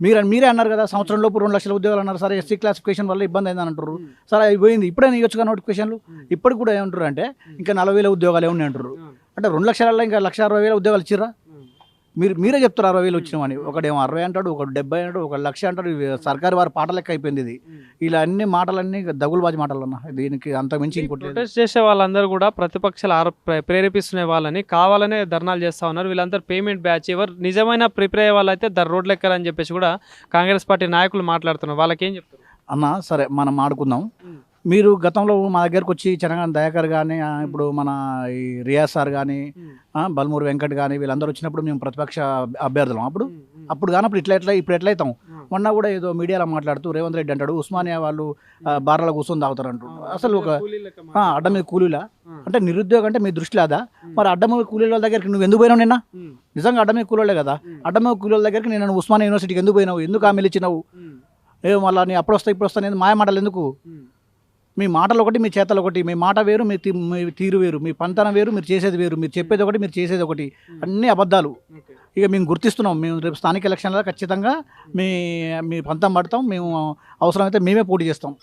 మీరే అన్నారు కదా సంవత్సరంలోపు 2 లక్షల ఉద్యోగాలు అన్నారు. సరే ఎస్సీ క్లాసిఫికేషన్ వల్ల ఇబ్బంది అయిందని అంటారు. సరే అయిపోయింది, ఇప్పుడే ఇవ్వచ్చుగా నోటిఫికేషన్లు. ఇప్పటికి కూడా ఏమంటారు అంటే ఇంకా 40,000 ఉద్యోగాలు ఏమన్నా అంటారు. అంటే 2 లక్షలలో ఇంకా 1,60,000 ఉద్యోగాలు ఇచ్చిర్రా? మీరే చెప్తారు 60,000 వచ్చినామని. ఒకడేమో 60 అంటాడు, ఒకడు 70 అంటాడు, ఒక 1,00,000 అంటాడు. సర్కారు వారి పాట లెక్క అయిపోయింది ఇది. ఇలా అన్ని మాటలన్నీ దగులుబాజీ మాటలు అన్న. దీనికి అంత మించి ఇంకోటి లేదు. ప్రొటెస్ట్ చేసే వాళ్ళందరూ కూడా ప్రతిపక్షాలు ప్రేరేపిస్తున్న వాళ్ళని కావాలనే ధర్నాలు చేస్తా ఉన్నారు. వీళ్ళందరూ పేమెంట్ బ్యాచ్, ఎవరు నిజమైన ప్రిపేర్ అయ్యే వాళ్ళైతే రోడ్లు ఎక్కారని చెప్పేసి కూడా కాంగ్రెస్ పార్టీ నాయకులు మాట్లాడుతున్నారు. వాళ్ళకి ఏం చెప్తారు అన్న? సరే మనం ఆడుకుందాం. మీరు గతంలో మా దగ్గరకు వచ్చి చెనగాని దయాకర్ కానీ, ఇప్పుడు మన ఈ రియాజ్ సార్ కానీ, బల్మూరు వెంకట్ కానీ వీళ్ళందరూ వచ్చినప్పుడు మేము ప్రతిపక్ష అభ్యర్థులం. అప్పుడు కానప్పుడు ఇప్పుడు ఎట్లయితాం? మొన్న కూడా ఏదో మీడియాలో మాట్లాడుతూ రేవంత్ రెడ్డి అంటాడు ఉస్మానియా వాళ్ళు బార్లలో కూర్చొని తాగుతారు అంటారు. అసలు ఒక అడ్డ మీద కూలీలా అంటే నిరుద్యోగం అంటే మీ దృష్టిలో అదా? మరి అడ్డ మీద కూలీల దగ్గరికి నువ్వు ఎందుకు పోయినావు? నిన్న నిజంగా అడ్డ మీద కూలీలే కదా. అడ్డ మీద కూలీల దగ్గరికి నేను ఉస్మానియా యూనివర్సిటీకి ఎందుకు పోయినావు? ఎందుకు హామీలు ఇచ్చినావు? మళ్ళీ నీ అప్పుడు వస్తా నేను మాయ మాటలు ఎందుకు? మీ మాటలు ఒకటి, మీ చేతలు ఒకటి. మీ మాట వేరు, మీ తీరు వేరు, మీ పంతనం వేరు, మీరు చేసేది వేరు. మీరు చెప్పేది ఒకటి, మీరు చేసేది ఒకటి. అన్నీ అబద్ధాలు. ఇక మేము గుర్తిస్తున్నాం. మేము రేపు స్థానిక ఎలక్షన్లలో ఖచ్చితంగా మీ పంతం పడతాం. మేము అవసరమైతే మేమే పోటీ చేస్తాం.